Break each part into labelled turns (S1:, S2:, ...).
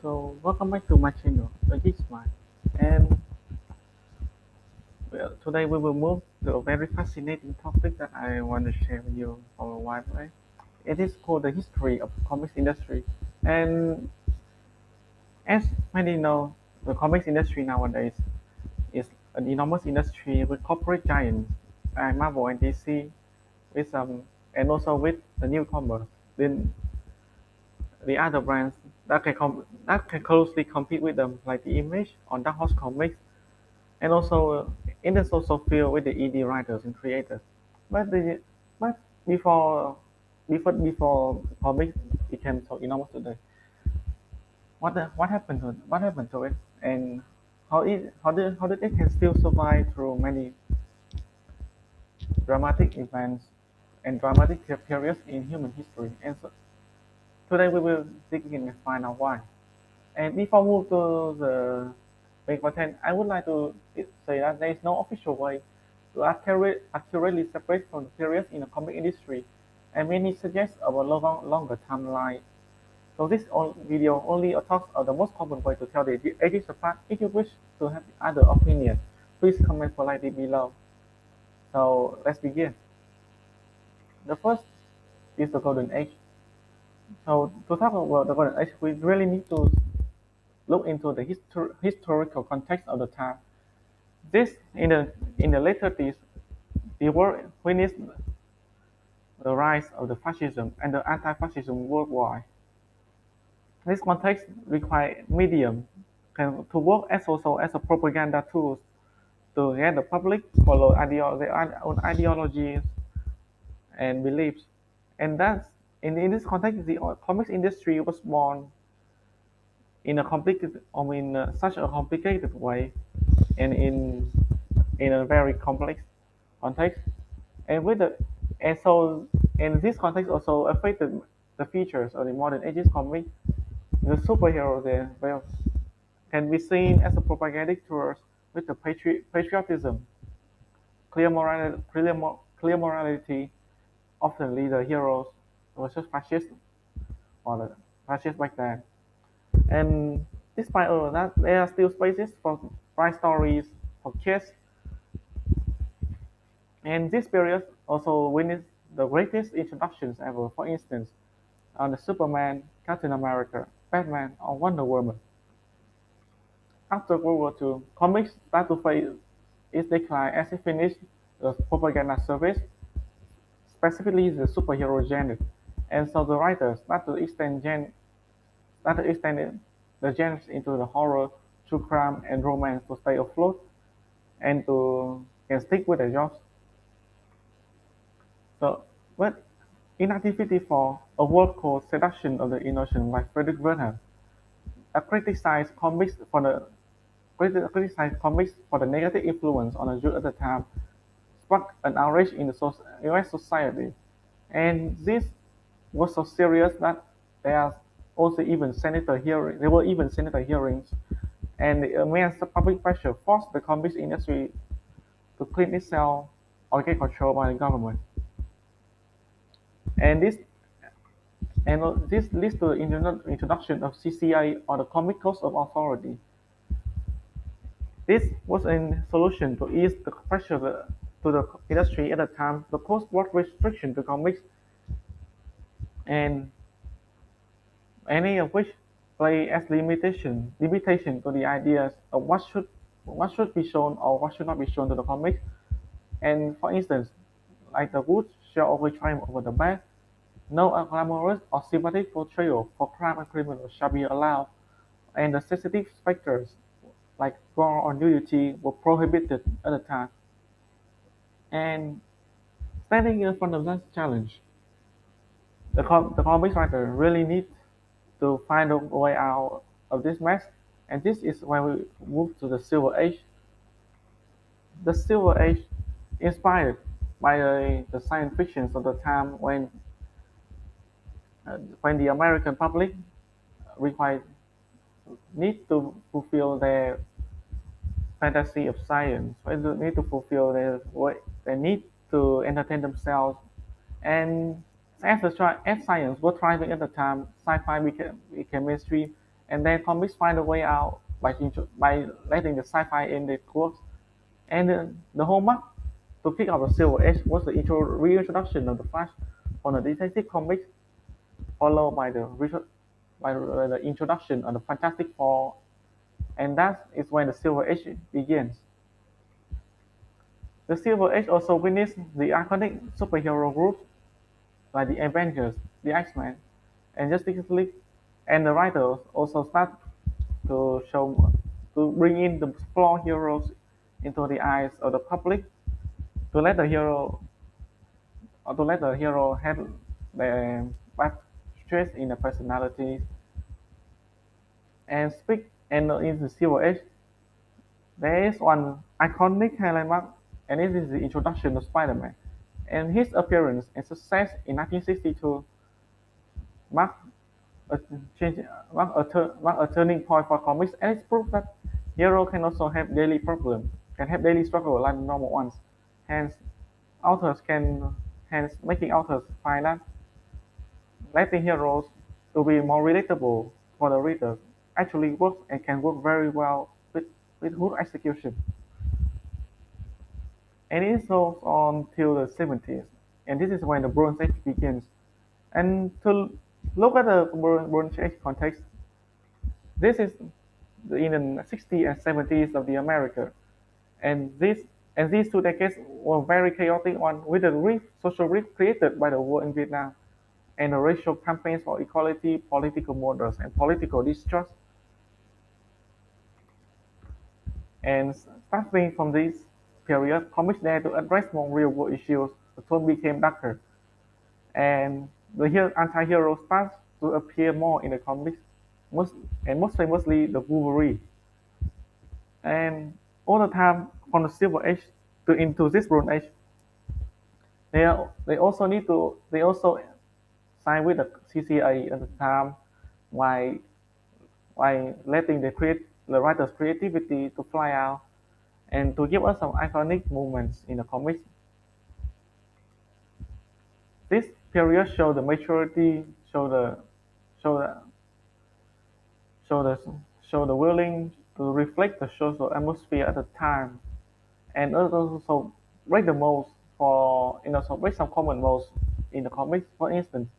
S1: So welcome back to my channel, The Geek Smart. And well, today we will move to a very fascinating topic that I want to share with you for a while. Right? It is called the history of the comics industry. And as many know, the comics industry nowadays is an enormous industry with corporate giants like Marvel and DC, with and also with the newcomers, then the other brands that can closely compete with them, like the Image or Dark Horse Comics. And also in the social field with the ED writers and creators. But the but before comics became so enormous today, what happened to it, and how did it can still survive through many dramatic events and dramatic periods in human history. And so today we will dig in and find out why. And before move to the main content, I would like to say that there is no official way to accurately separate from the periods in the comic industry, and many suggest a longer timeline. So this video only talks of the most common way to tell the ages apart. If you wish to have other opinion, please comment politely below. So let's begin. The first is the Golden Age. So to talk about the Golden Age, we really need to look into the historical context of the time. This in the late 30s, the world witnessed the rise of the fascism and the anti-fascism worldwide. This context required medium to work as also as a propaganda tool to get the public follow their own ideologies and beliefs. And that's in this context, the comics industry was born in a complicated, such a complicated way, and in a very complex context. And with the and so and this context also affected the features of the modern ages comic. The superhero there well can be seen as a propagandic tool with the patriotism, clear morality, often lead the heroes versus fascists or the fascists back then. And despite all of that, there are still spaces for bright stories, for kids, and this period also witnessed the greatest introductions ever. For instance, on the Superman, Captain America, Batman, or Wonder Woman. After World War II, comics started to face its decline as it finished the propaganda service, specifically the superhero genre, and so the writers started extending the genres into the horror, true crime, and romance to stay afloat and to can stick with the jobs. So, but in 1954, a work called Seduction of the Innocent by Frederick Burnham, a criticized comics for the negative influence on the youth at the time, sparked an outrage in the US society. And this was so serious that there were even senator hearings, and the immense public pressure forced the comics industry to clean itself or get controlled by the government. And this leads to the introduction of CCI, or the Comic Codes of Authority. This was a solution to ease the pressure to the industry at the time. The codes brought restriction to comics, and any of which play as limitation to the ideas of what should be shown or what should not be shown to the comics. And for instance, like the good shall always triumph over the bad. No unglamorous or sympathetic portrayal for crime and criminals shall be allowed, and the sensitive specters like gore or nudity were prohibited at the time. And standing in front of that challenge, the comics writer really need to find a way out of this mess. And this is when we move to the Silver Age. The Silver Age, inspired by the science fictions of the time when the American public required need to fulfill their fantasy of science, when they need to fulfill they need to entertain themselves. And as science was thriving at the time, sci-fi became mainstream, and then comics find a way out by letting the sci-fi end its course. And the hallmark to kick off the Silver Age was the reintroduction of the Flash on the Detective Comics, followed by the introduction of the Fantastic Four, and that is when the Silver Age begins. The Silver Age also witnessed the iconic superhero groups like the Avengers, the X-Men, and Justice League, and the writers also start to bring in the flawed heroes into the eyes of the public to let the hero have the back stress in the personality and speak. And in the Silver Age, there is one iconic landmark, and it is the introduction of Spider-Man. And his appearance and success in 1962 marked a change, marked a turning point for comics, and it's proof that hero can also have daily problems, can have daily struggle like normal ones. Hence, authors can, hence making authors find that letting heroes to be more relatable for the readers actually works and can work very well with good execution. And it goes on till the 70s, and this is when the Bronze Age begins. And to look at the Bronze Age context, this is in the 60s and 70s of the America, and these 2 decades were very chaotic one with the social rift created by the war in Vietnam and the racial campaigns for equality, political murders, and political distrust. And starting from this period, comics there to address more real-world issues. The tone became darker, and the anti-hero starts to appear more in the comics, most most famously the Wolverine. And all the time from the Silver Age to into this Bronze Age, they also sign with the CCA at the time, while letting the writer's creativity to fly out and to give us some iconic moments in the comics. This period show the maturity, show the show the show the willing to reflect the social atmosphere at the time, and also break the molds break some common molds in the comics. For instance,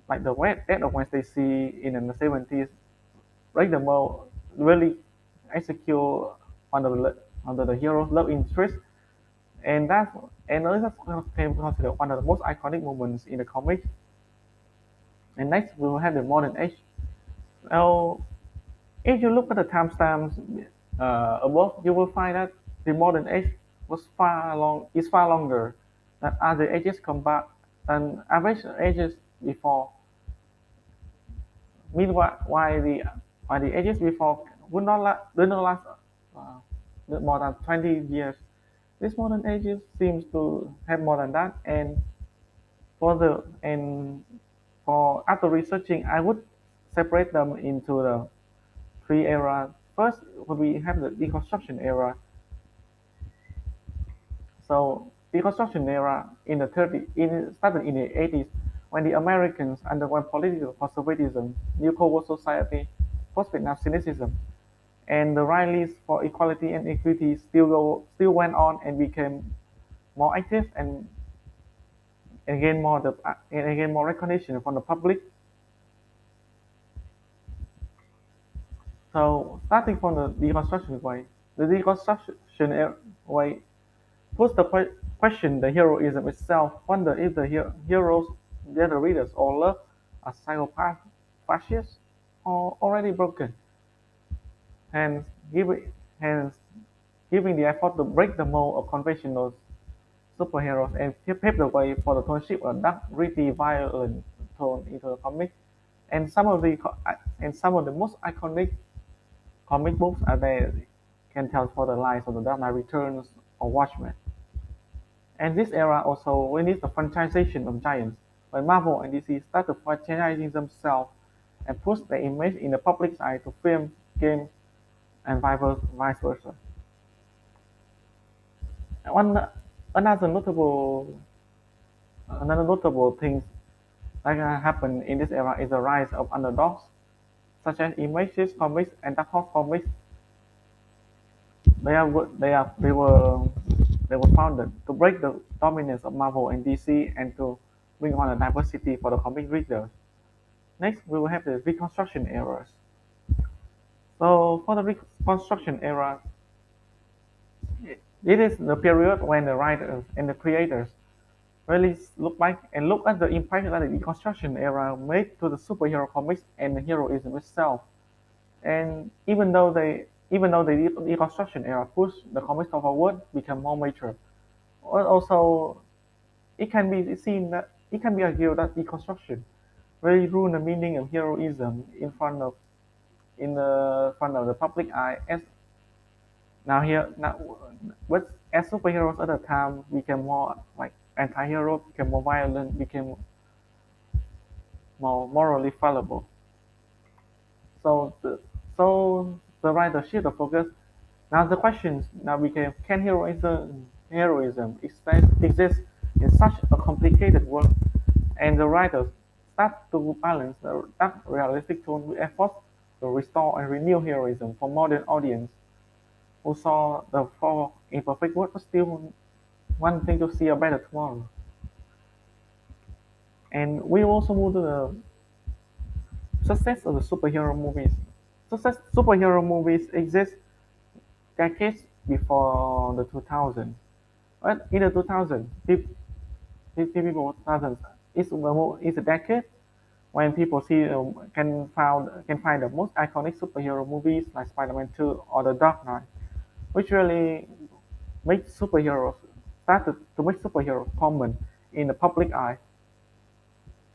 S1: like the Death of Wednesday C in the 70s, break the mold, really execute under the hero's love interest, and that's considered one of the most iconic moments in the comic. And next we will have the modern age. Now, if you look at the timestamps above, you will find that the modern age is far longer than other ages combined than average ages before. Meanwhile, while the ages before did not last more than 20 years, this modern ages seems to have more than that. And for the and for after researching, I would separate them into the three eras. First, when we have the deconstruction era. So deconstruction era in the 30 in started in the 80s when the Americans underwent political conservatism, new Cold War society, post-Vietnam cynicism, and the rallies for equality and equity still went on and became more active and gain more recognition from the public. So starting from the deconstruction way, the way puts the question the heroism itself. Wonder if the heroes that the readers all love are psychopaths, fascists, or already broken. Hence, hence giving the effort to break the mold of conventional superheroes and pave the way for the toneship of dark, gritty, violent tone into the comic. And some of the most iconic comic books are there can tell for the lives of the Dark Knight Returns or Watchmen. And this era also witnessed the franchisation of giants, when Marvel and DC started franchising themselves and pushed their image in the public's eye to film, games, and vice versa. One another notable another notable thing that happened in this era is the rise of underdogs, such as Images Comics and Dark Horse Comics. They are they were founded to break the dominance of Marvel and DC and to bring on a diversity for the comic readers. Next, we will have the Reconstruction eras. So for the Reconstruction era, it is the period when the writers and the creators really look back and look at the impact that the Reconstruction era made to the superhero comics and the heroism itself. And even though the Reconstruction era pushed the comics forward, become more mature. Also, it can be seen that it can be argued that Reconstruction really ruined the meaning of heroism in the front of the public eye. As now, but as superheroes at the time became more like anti-hero, became more violent, became more morally fallible. So the writer shift the focus. Now the questions now became: Can heroism exist in such a complicated world? And the writers start to balance that realistic tone with efforts to restore and renew heroism for modern audience who saw the four imperfect world but still wanting to see a better tomorrow. And we also move to the success of the superhero movies. Superhero movies exist decades before the 2000. But in the 2000, people 2000s is a decade when people can find the most iconic superhero movies like Spider-Man 2 or The Dark Knight, which really make superheroes started to make superheroes common in the public eye.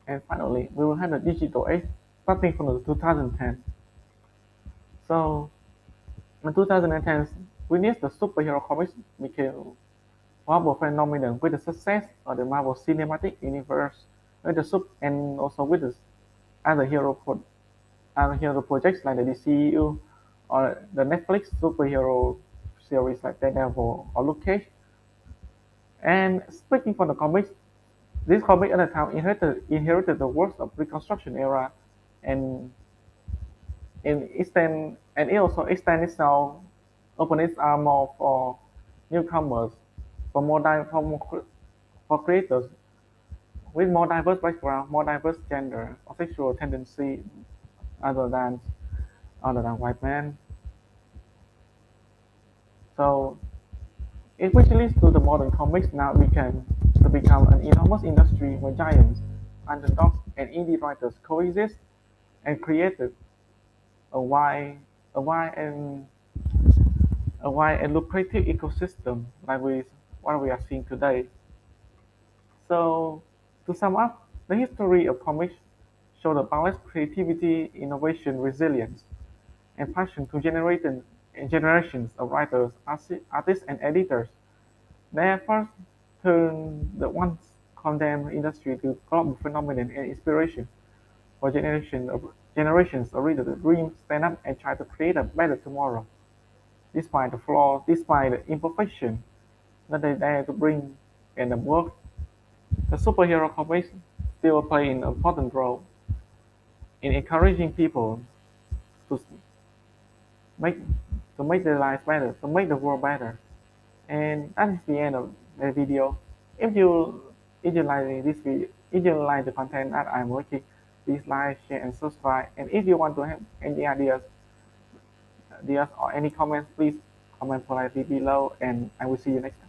S1: And finally, we will have the digital age starting from the 2010. So in 2010, we need the superhero comics became Marvel phenomenon with the success of the Marvel Cinematic Universe, with the and also with the other other hero projects like the DCU or the Netflix superhero series like Daredevil or Luke Cage. And speaking for the comics, this comic at the time inherited the works of Reconstruction era, and it also extended itself, open its arm more for newcomers, for creators with more diverse background, more diverse gender or sexual tendency other than white men. So it which leads to the modern comics now become an enormous industry where giants, underdogs, and indie writers coexist and created a wide, a wide and a wide and lucrative ecosystem like what we are seeing today. So to sum up, the history of comics show the balanced creativity, innovation, resilience, and passion to generations of writers, artists, and editors. Their efforts turned the once condemned industry to global phenomenon and inspiration for generations of readers to dream, stand up, and try to create a better tomorrow. Despite the flaws, despite the imperfection that they dare to bring in the work, the superhero comics still play an important role in encouraging people to make make their lives better, to make the world better. And that is the end of the video. If you if you like this video, if you like the content that I'm working, please like, share, and subscribe. And if you want to have any ideas or any comments, please comment politely below. And I will see you next time.